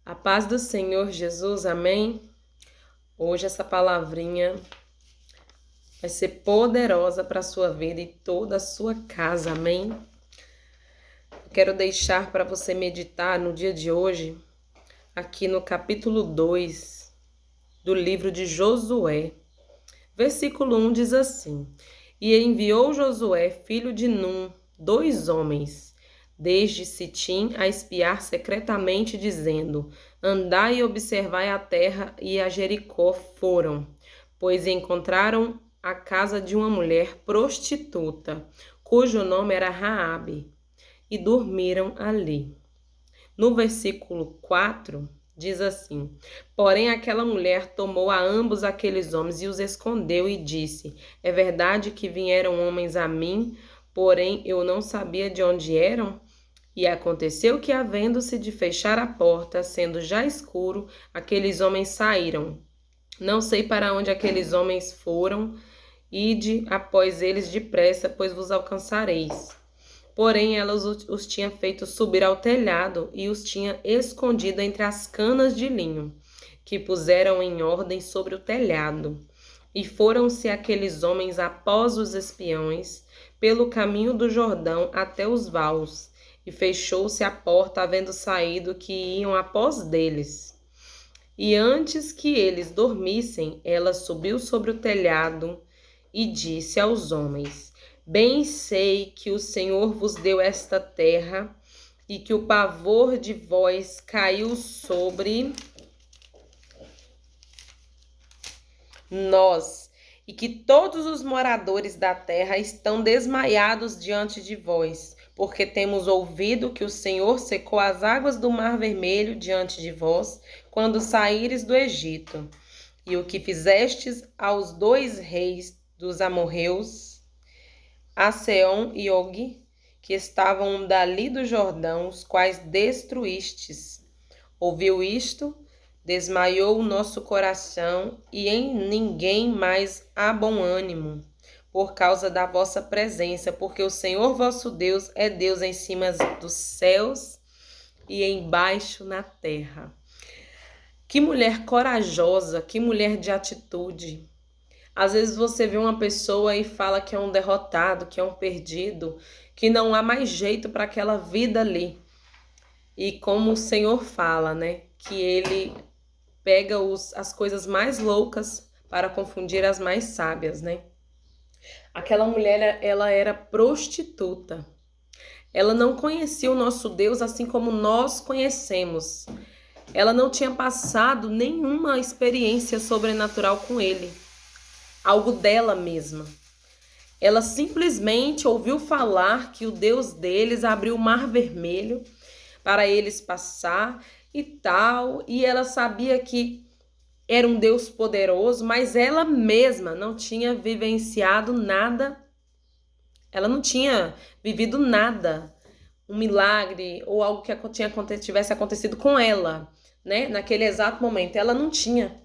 A paz do Senhor Jesus, amém? Hoje essa palavrinha vai ser poderosa para a sua vida e toda a sua casa, amém? Eu quero deixar para você meditar no dia de hoje, aqui no capítulo 2 do livro de Josué. Versículo 1 diz assim: E enviou Josué, filho de Num, 2 homens, desde Sitim a espiar secretamente, dizendo: Andai e observai a terra, e a Jericó foram, pois encontraram a casa de uma mulher prostituta, cujo nome era Raabe, e dormiram ali. No versículo 4, diz assim: Porém aquela mulher tomou a ambos aqueles homens e os escondeu e disse: É verdade que vieram homens a mim, porém eu não sabia de onde eram? E aconteceu que, havendo-se de fechar a porta, sendo já escuro, aqueles homens saíram. Não sei para onde aqueles homens foram. Ide após eles depressa, pois vos alcançareis. Porém, ela os tinha feito subir ao telhado e os tinha escondido entre as canas de linho, que puseram em ordem sobre o telhado. E foram-se aqueles homens após os espiões, pelo caminho do Jordão até os vaus, e fechou-se a porta, havendo saído que iam após deles. E antes que eles dormissem, ela subiu sobre o telhado e disse aos homens: Bem sei que o Senhor vos deu esta terra, e que o pavor de vós caiu sobre nós, e que todos os moradores da terra estão desmaiados diante de vós, porque temos ouvido que o Senhor secou as águas do Mar Vermelho diante de vós, quando saíres do Egito, e o que fizestes aos 2 reis dos amorreus, a Seom e Og, que estavam dali do Jordão, os quais destruístes. Ouviu isto, desmaiou o nosso coração, e em ninguém mais há bom ânimo, por causa da vossa presença, porque o Senhor vosso Deus é Deus em cima dos céus e embaixo na terra. Que mulher corajosa, que mulher de atitude. Às vezes você vê uma pessoa e fala que é um derrotado, que é um perdido, que não há mais jeito para aquela vida ali. E como o Senhor fala, né? Que ele pega as coisas mais loucas para confundir as mais sábias, né? Aquela mulher, ela era prostituta. Ela não conhecia o nosso Deus assim como nós conhecemos. Ela não tinha passado nenhuma experiência sobrenatural com ele. Algo dela mesma. Ela simplesmente ouviu falar que o Deus deles abriu o Mar Vermelho para eles passar e tal, e ela sabia que era um Deus poderoso, mas ela mesma não tinha vivenciado nada, ela não tinha vivido nada, um milagre ou algo que tivesse acontecido com ela, né? Naquele exato momento, ela não tinha.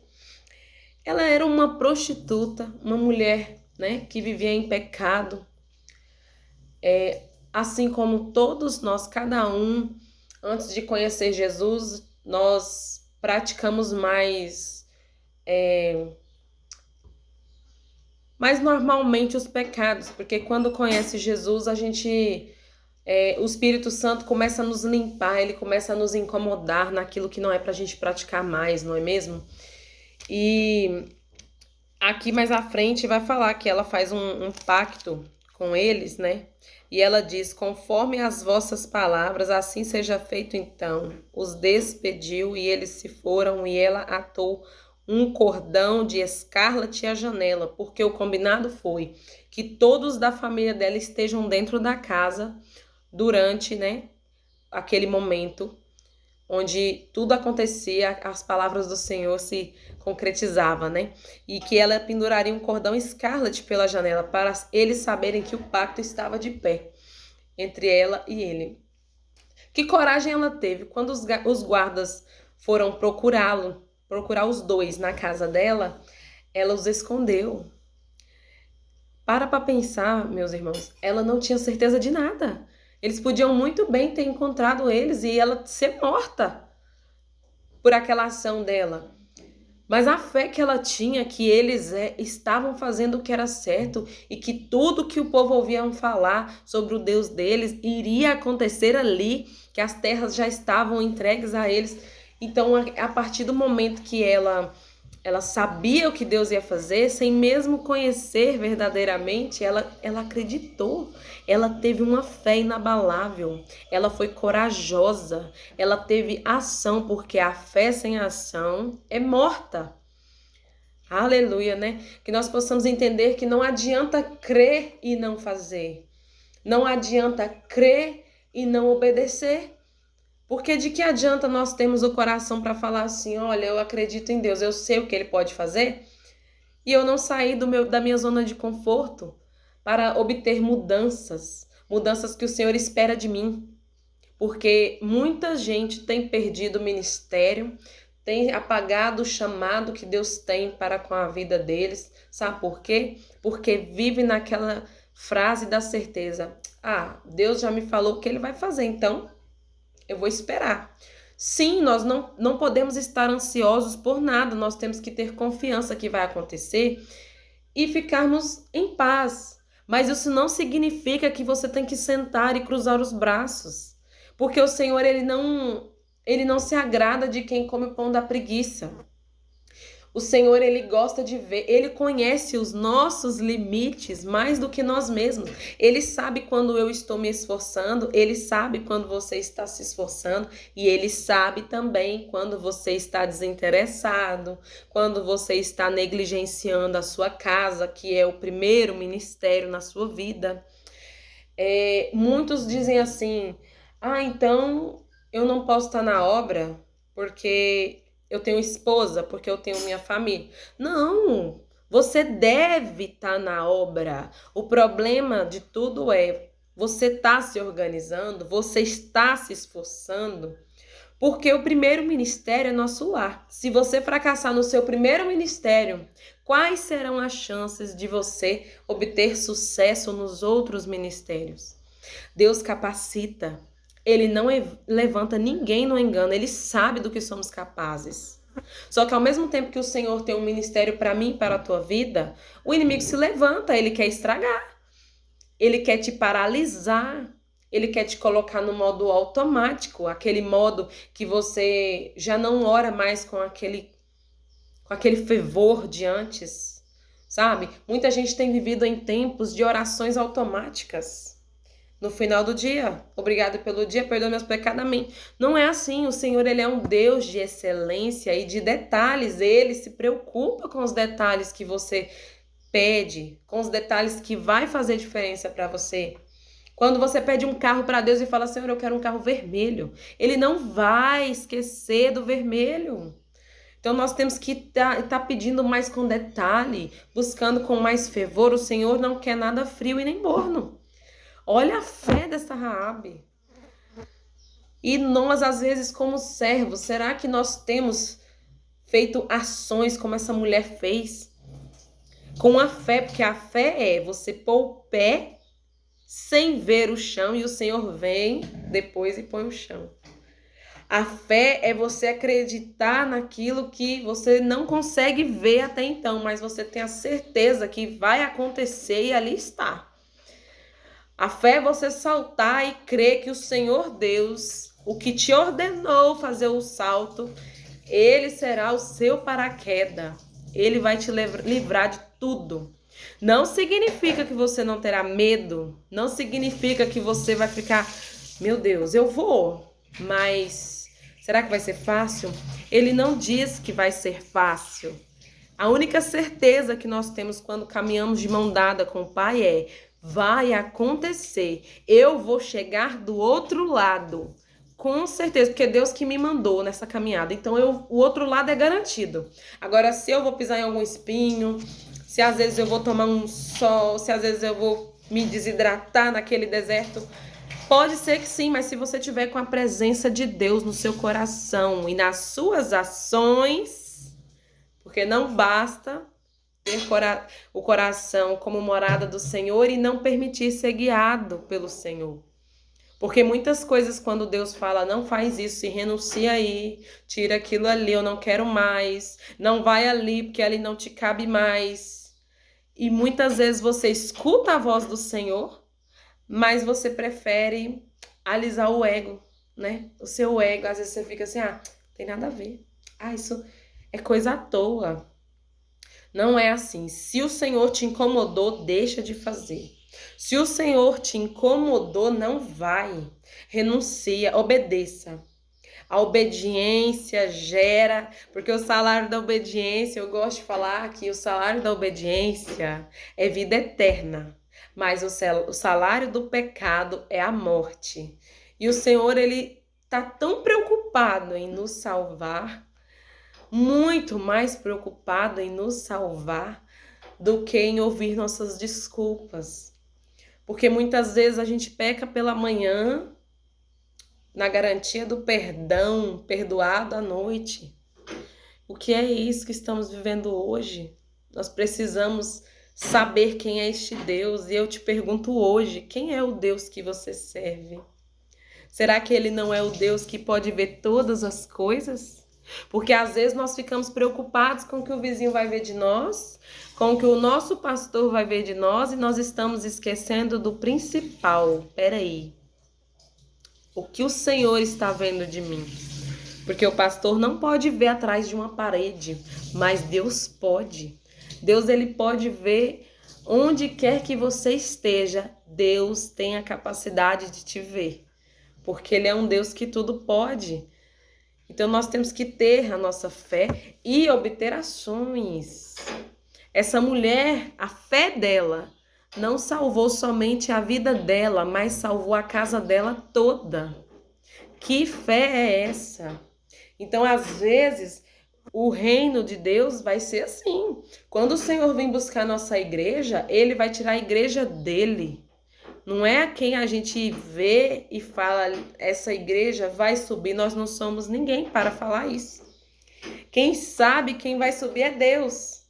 Ela era uma prostituta, uma mulher, né, que vivia em pecado. Assim como todos nós, cada um, antes de conhecer Jesus, nós praticamos mais normalmente os pecados, porque quando conhece Jesus, o Espírito Santo começa a nos limpar, ele começa a nos incomodar naquilo que não é pra gente praticar mais, não é mesmo? E aqui mais à frente vai falar que ela faz um pacto com eles, né? E ela diz: Conforme as vossas palavras, assim seja feito então. Os despediu e eles se foram, e ela atou um cordão de escarlate à janela, porque o combinado foi que todos da família dela estejam dentro da casa durante, né, aquele momento onde tudo acontecia, as palavras do Senhor se concretizavam, né? E que ela penduraria um cordão escarlate pela janela para eles saberem que o pacto estava de pé entre ela e ele. Que coragem ela teve quando os guardas foram procurar os 2 na casa dela, ela os escondeu. Para pensar, meus irmãos, ela não tinha certeza de nada. Eles podiam muito bem ter encontrado eles e ela ser morta. por aquela ação dela. Mas a fé que ela tinha, que eles estavam fazendo o que era certo e que tudo que o povo ouvia falar sobre o Deus deles iria acontecer ali, que as terras já estavam entregues a eles. Então, a partir do momento que ela sabia o que Deus ia fazer, sem mesmo conhecer verdadeiramente, ela acreditou. Ela teve uma fé inabalável, ela foi corajosa, ela teve ação, porque a fé sem ação é morta. Aleluia, né? Que nós possamos entender que não adianta crer e não fazer. Não adianta crer e não obedecer. Porque de que adianta nós termos o coração para falar assim, olha, eu acredito em Deus, eu sei o que Ele pode fazer, e eu não sair da minha zona de conforto para obter mudanças que o Senhor espera de mim. Porque muita gente tem perdido o ministério, tem apagado o chamado que Deus tem para com a vida deles. Sabe por quê? Porque vive naquela frase da certeza, Deus já me falou o que Ele vai fazer, então eu vou esperar. Sim, nós não podemos estar ansiosos por nada, nós temos que ter confiança que vai acontecer e ficarmos em paz. Mas isso não significa que você tem que sentar e cruzar os braços, porque o Senhor, ele não se agrada de quem come o pão da preguiça. O Senhor, ele gosta de ver, ele conhece os nossos limites mais do que nós mesmos. Ele sabe quando eu estou me esforçando, ele sabe quando você está se esforçando e ele sabe também quando você está desinteressado, quando você está negligenciando a sua casa, que é o primeiro ministério na sua vida. Muitos dizem assim, então eu não posso estar na obra porque eu tenho esposa, porque eu tenho minha família. Não, você deve estar na obra. O problema de tudo é, você está se organizando, você está se esforçando, porque o primeiro ministério é nosso lar. Se você fracassar no seu primeiro ministério, quais serão as chances de você obter sucesso nos outros ministérios? Deus capacita. Ele não levanta ninguém no engano, ele sabe do que somos capazes. Só que ao mesmo tempo que o Senhor tem um ministério para mim, para a tua vida, o inimigo se levanta, ele quer estragar, ele quer te paralisar, ele quer te colocar no modo automático, aquele modo que você já não ora mais com aquele fervor de antes, sabe? Muita gente tem vivido em tempos de orações automáticas. No final do dia, obrigado pelo dia, perdoa meus pecados, amém. Não é assim, o Senhor, ele é um Deus de excelência e de detalhes, ele se preocupa com os detalhes que você pede, com os detalhes que vai fazer diferença para você. Quando você pede um carro para Deus e fala, Senhor, eu quero um carro vermelho, ele não vai esquecer do vermelho. Então nós temos que tá pedindo mais com detalhe, buscando com mais fervor. O Senhor não quer nada frio e nem morno. Olha a fé dessa Raabe. E nós, às vezes, como servos, será que nós temos feito ações como essa mulher fez? Com a fé, porque a fé é você pôr o pé sem ver o chão e o Senhor vem depois e põe o chão. A fé é você acreditar naquilo que você não consegue ver até então, mas você tem a certeza que vai acontecer e ali está. A fé é você saltar e crer que o Senhor Deus, o que te ordenou fazer o salto, ele será o seu paraquedas. Ele vai te livrar de tudo. Não significa que você não terá medo. Não significa que você vai ficar, meu Deus, eu vou, mas será que vai ser fácil? Ele não diz que vai ser fácil. A única certeza que nós temos quando caminhamos de mão dada com o Pai é: vai acontecer. Eu vou chegar do outro lado. Com certeza, porque é Deus que me mandou nessa caminhada. Então, o outro lado é garantido. Agora, se eu vou pisar em algum espinho, se às vezes eu vou tomar um sol, se às vezes eu vou me desidratar naquele deserto, pode ser que sim, mas se você tiver com a presença de Deus no seu coração e nas suas ações, porque não basta ter o coração como morada do Senhor e não permitir ser guiado pelo Senhor. Porque muitas coisas, quando Deus fala, não faz isso, e renuncia aí, tira aquilo ali, eu não quero mais, não vai ali, porque ali não te cabe mais. E muitas vezes você escuta a voz do Senhor, mas você prefere alisar o ego, né? O seu ego, às vezes você fica assim, ah, não tem nada a ver. Ah, isso é coisa à toa. Não é assim. Se o Senhor te incomodou, deixa de fazer. Se o Senhor te incomodou, não vai. Renuncia, obedeça. A obediência gera, porque o salário da obediência, eu gosto de falar que o salário da obediência é vida eterna, mas o salário do pecado é a morte. E o Senhor, ele tá tão preocupado em nos salvar, muito mais preocupado em nos salvar do que em ouvir nossas desculpas. Porque muitas vezes a gente peca pela manhã, na garantia do perdão, perdoado à noite. O que é isso que estamos vivendo hoje? Nós precisamos saber quem é este Deus. E eu te pergunto hoje, quem é o Deus que você serve? Será que ele não é o Deus que pode ver todas as coisas? Porque às vezes nós ficamos preocupados com o que o vizinho vai ver de nós, com o que o nosso pastor vai ver de nós, e nós estamos esquecendo do principal. Peraí, o que o Senhor está vendo de mim? Porque o pastor não pode ver atrás de uma parede, mas Deus pode. Deus, ele pode ver onde quer que você esteja. Deus tem a capacidade de te ver, porque ele é um Deus que tudo pode. Então nós temos que ter a nossa fé e obter ações. Essa mulher, a fé dela não salvou somente a vida dela, mas salvou a casa dela toda. Que fé é essa? Então, às vezes, o reino de Deus vai ser assim. Quando o Senhor vem buscar a nossa igreja, ele vai tirar a igreja dele. Não é a quem a gente vê e fala, essa igreja vai subir, nós não somos ninguém para falar isso. Quem sabe quem vai subir é Deus.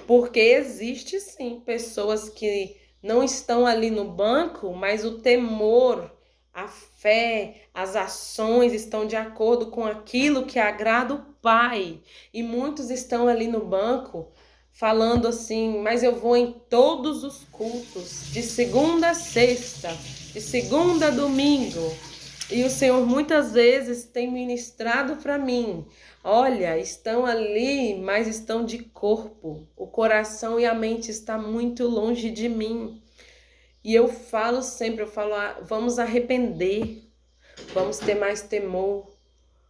Porque existe sim pessoas que não estão ali no banco, mas o temor, a fé, as ações estão de acordo com aquilo que agrada o Pai. E muitos estão ali no banco falando assim, mas eu vou em todos os cultos, de segunda a sexta, de segunda a domingo. E o Senhor muitas vezes tem ministrado para mim. Olha, estão ali, mas estão de corpo. O coração e a mente estão muito longe de mim. E eu falo sempre, vamos arrepender, vamos ter mais temor.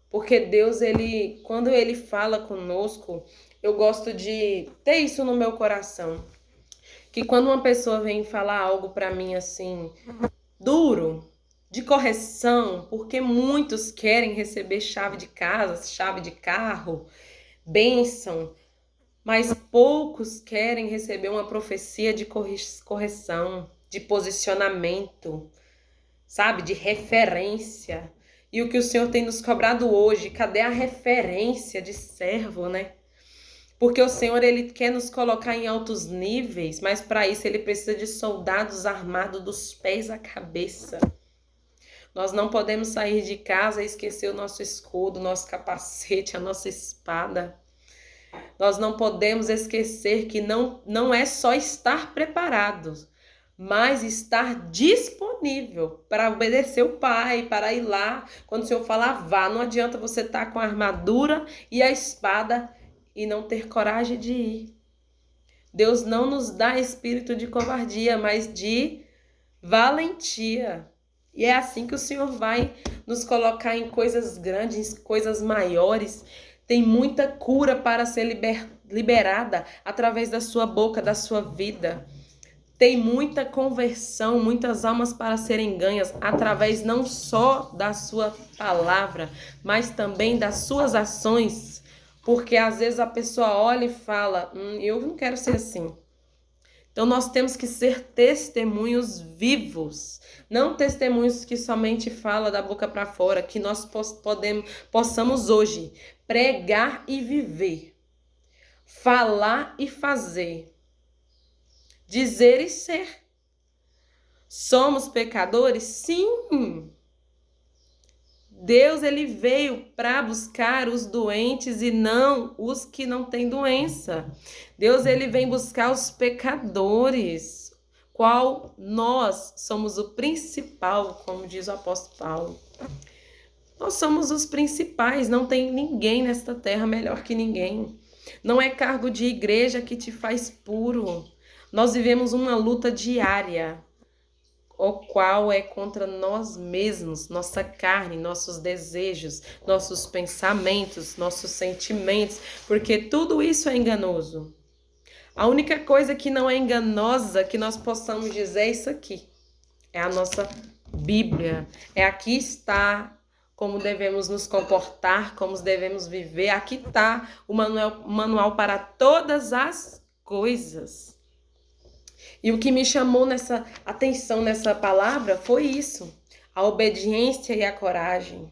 Porque Deus, ele, quando ele fala conosco, eu gosto de ter isso no meu coração. Que quando uma pessoa vem falar algo para mim assim, duro, de correção, porque muitos querem receber chave de casa, chave de carro, bênção, mas poucos querem receber uma profecia de correção, de posicionamento, sabe, de referência. E o que o Senhor tem nos cobrado hoje, cadê a referência de servo, né? Porque o Senhor, ele quer nos colocar em altos níveis, mas para isso ele precisa de soldados armados dos pés à cabeça. Nós não podemos sair de casa e esquecer o nosso escudo, o nosso capacete, a nossa espada. Nós não podemos esquecer que não é só estar preparados, mas estar disponível para obedecer o Pai, para ir lá. Quando o Senhor falar, vá. Não adianta você estar com a armadura e a espada e não ter coragem de ir. Deus não nos dá espírito de covardia, mas de valentia. E é assim que o Senhor vai nos colocar em coisas grandes, coisas maiores. Tem muita cura para ser liberada através da sua boca, da sua vida. Tem muita conversão, muitas almas para serem ganhas através não só da sua palavra, mas também das suas ações. Porque às vezes a pessoa olha e fala, eu não quero ser assim. Então nós temos que ser testemunhos vivos, não testemunhos que somente falam da boca para fora, que nós possamos hoje pregar e viver, falar e fazer, dizer e ser. Somos pecadores? Sim! Deus, ele veio para buscar os doentes e não os que não têm doença. Deus, ele vem buscar os pecadores, qual nós somos o principal, como diz o apóstolo Paulo. Nós somos os principais, não tem ninguém nesta terra melhor que ninguém. Não é cargo de igreja que te faz puro. Nós vivemos uma luta diária, o qual é contra nós mesmos, nossa carne, nossos desejos, nossos pensamentos, nossos sentimentos, porque tudo isso é enganoso. A única coisa que não é enganosa que nós possamos dizer é isso aqui. É a nossa Bíblia. É aqui está como devemos nos comportar, como devemos viver. Aqui está o manual para todas as coisas. E o que me chamou nessa atenção nessa palavra foi isso, a obediência e a coragem.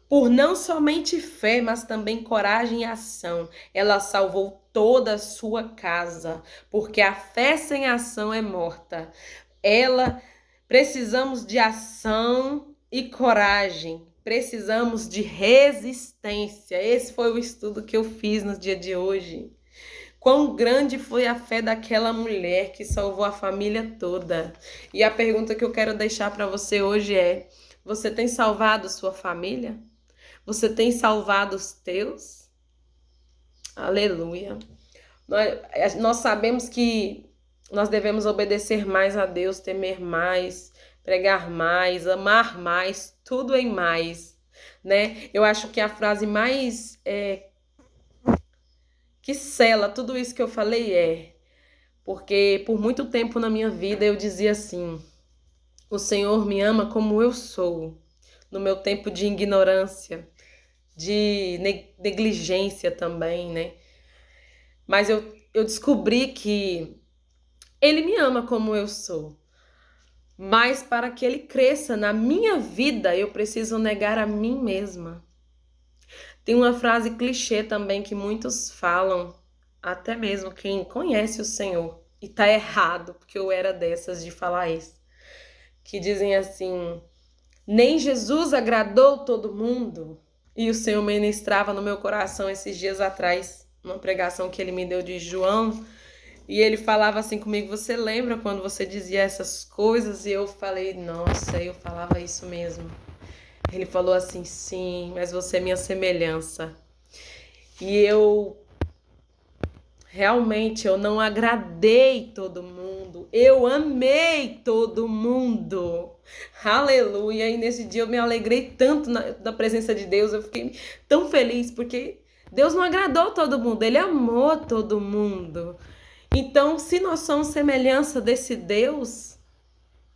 Por não somente fé, mas também coragem e ação, ela salvou toda a sua casa, porque a fé sem ação é morta. Precisamos de ação e coragem, precisamos de resistência. Esse foi o estudo que eu fiz no dia de hoje. Quão grande foi a fé daquela mulher que salvou a família toda. E a pergunta que eu quero deixar para você hoje é: você tem salvado sua família? Você tem salvado os teus? Aleluia. Nós sabemos que nós devemos obedecer mais a Deus, temer mais, pregar mais, amar mais, tudo em mais, né? Eu acho que a frase mais que sela tudo isso que eu falei porque por muito tempo na minha vida eu dizia assim: o Senhor me ama como eu sou, no meu tempo de ignorância, de negligência também, né? Mas eu descobri que Ele me ama como eu sou. Mas para que Ele cresça na minha vida, eu preciso negar a mim mesma. Tem uma frase clichê também que muitos falam, até mesmo quem conhece o Senhor, e tá errado, porque eu era dessas de falar isso, que dizem assim: nem Jesus agradou todo mundo. E o Senhor ministrava no meu coração esses dias atrás, numa pregação que Ele me deu de João, e Ele falava assim comigo: você lembra quando você dizia essas coisas? E eu falei: nossa, eu falava isso mesmo. Ele falou assim: sim, mas você é minha semelhança. E realmente eu não agradei todo mundo, eu amei todo mundo. Aleluia! E nesse dia eu me alegrei tanto na presença de Deus, eu fiquei tão feliz, porque Deus não agradou todo mundo, Ele amou todo mundo. Então, se nós somos semelhança desse Deus,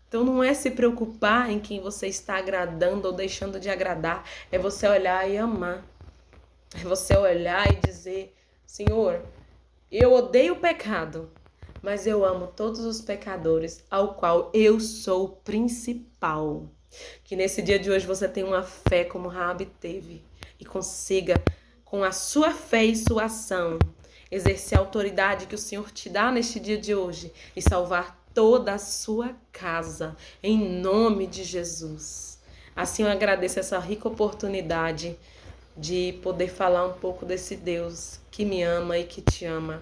então não é se preocupar em quem você está agradando ou deixando de agradar, é você olhar e amar. É você olhar e dizer: Senhor, eu odeio o pecado, mas eu amo todos os pecadores, ao qual eu sou o principal. Que nesse dia de hoje você tenha uma fé como Raabe teve e consiga, com a sua fé e sua ação, exercer a autoridade que o Senhor te dá neste dia de hoje e salvar toda a sua casa, em nome de Jesus. Assim eu agradeço essa rica oportunidade de poder falar um pouco desse Deus que me ama e que te ama.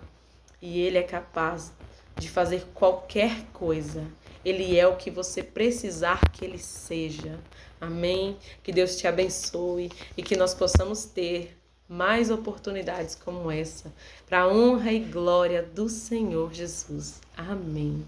E Ele é capaz de fazer qualquer coisa. Ele é o que você precisar que Ele seja. Amém? Que Deus te abençoe e que nós possamos ter mais oportunidades como essa, para a honra e glória do Senhor Jesus. Amém.